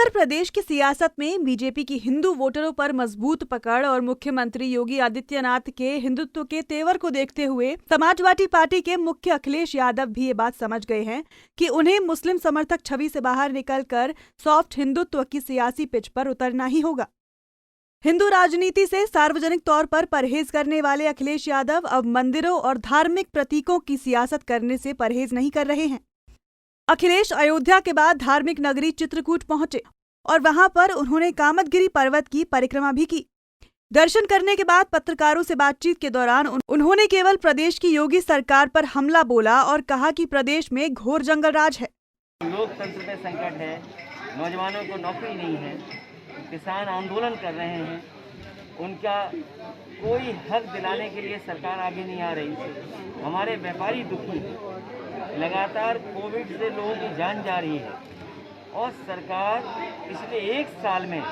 उत्तर प्रदेश की सियासत में बीजेपी की हिंदू वोटरों पर मजबूत पकड़ और मुख्यमंत्री योगी आदित्यनाथ के हिंदुत्व के तेवर को देखते हुए समाजवादी पार्टी के मुख्य अखिलेश यादव भी ये बात समझ गए हैं कि उन्हें मुस्लिम समर्थक छवि से बाहर निकलकर सॉफ्ट हिंदुत्व की सियासी पिच पर उतरना ही होगा। हिंदू राजनीति से सार्वजनिक तौर पर परहेज करने वाले अखिलेश यादव अब मंदिरों और धार्मिक प्रतीकों की सियासत करने से परहेज नहीं कर रहे हैं। अखिलेश अयोध्या के बाद धार्मिक नगरी चित्रकूट पहुंचे और वहां पर उन्होंने कामदगिरी पर्वत की परिक्रमा भी की। दर्शन करने के बाद पत्रकारों से बातचीत के दौरान उन्होंने केवल प्रदेश की योगी सरकार पर हमला बोला और कहा कि प्रदेश में घोर जंगल राज है। लोकतंत्र में संकट है, नौजवानों को नौकरी नहीं है, किसान आंदोलन कर रहे हैं, उनका कोई हक दिलाने के लिए सरकार आगे नहीं आ रही। हमारे व्यापारी दुखी हैं, लगातार कोविड से लोगों की जान जा रही है और सरकार पिछले 1 साल में,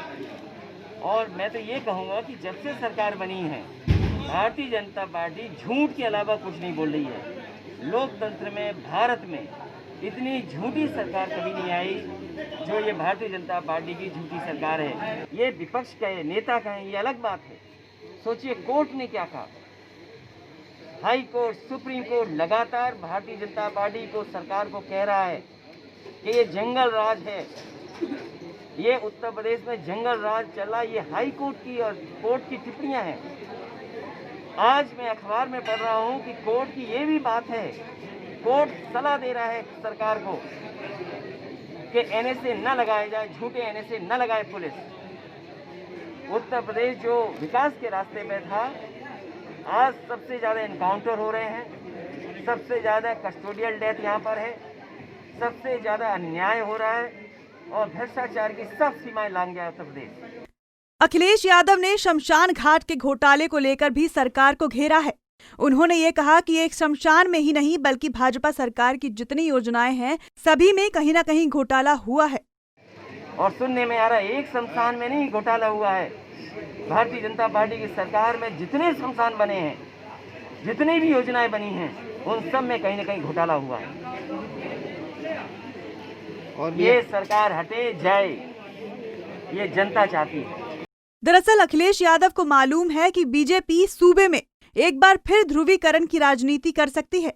और मैं तो ये कहूँगा कि जब से सरकार बनी है भारतीय जनता पार्टी झूठ के अलावा कुछ नहीं बोल रही है। लोकतंत्र में भारत में इतनी झूठी सरकार कभी नहीं आई जो ये भारतीय जनता पार्टी की झूठी सरकार है। ये विपक्ष कहे, नेता कहें, ये अलग बात है। सोचिए कोर्ट ने क्या कहा, हाई कोर्ट, सुप्रीम कोर्ट लगातार भारतीय जनता पार्टी को, सरकार को कह रहा है कि ये जंगल राज है, ये उत्तर प्रदेश में जंगल राज चल रहा है। ये हाई कोर्ट की और कोर्ट की टिप्पणियां हैं। आज मैं अखबार में पढ़ रहा हूं कि कोर्ट की ये भी बात है, कोर्ट सलाह दे रहा है सरकार को कि एनएसए न लगाए जाए, झूठे एनएसए न लगाए पुलिस। उत्तर प्रदेश जो विकास के रास्ते में था, आज सबसे ज़्यादा इनकाउंटर हो रहे हैं, सबसे ज़्यादा कस्टोडियल डेथ यहाँ पर है, सबसे ज़्यादा अन्याय हो रहा है और भ्रष्टाचार की सब सीमाएं लांघ गया उत्तर प्रदेश। अखिलेश यादव ने शमशान घाट के घोटाले को लेकर भी सरकार को घेरा है। उन्होंने ये कहा कि एक शमशान में ही नहीं बल्कि भाजपा सरकार की जितनी योजनाएं हैं सभी में कहीं ना कहीं घोटाला हुआ है। और सुनने में आ रहा है एक शमशान में नहीं घोटाला हुआ है। भारतीय जनता पार्टी की सरकार में जितने शमशान बने हैं, जितनी भी योजनाएं बनी हैं, उन सब में कहीं ना कहीं घोटाला हुआ है। और ये सरकार हटे जाए, ये जनता चाहती है। दरअसल अखिलेश यादव को मालूम है कि बीजेपी सूबे में एक बार फिर ध्रुवीकरण की राजनीति कर सकती है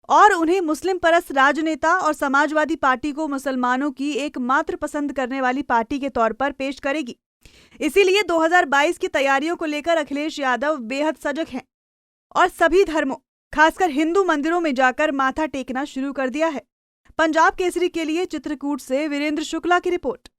और उन्हें मुस्लिम परस्त राजनेता और समाजवादी पार्टी को मुसलमानों की एकमात्र पसंद करने वाली पार्टी के तौर पर पेश करेगी। इसीलिए 2022 की तैयारियों को लेकर अखिलेश यादव बेहद सजग हैं और सभी धर्मों, खासकर हिंदू मंदिरों में जाकर माथा टेकना शुरू कर दिया है। पंजाब केसरी के लिए चित्रकूट से वीरेंद्र शुक्ला की रिपोर्ट।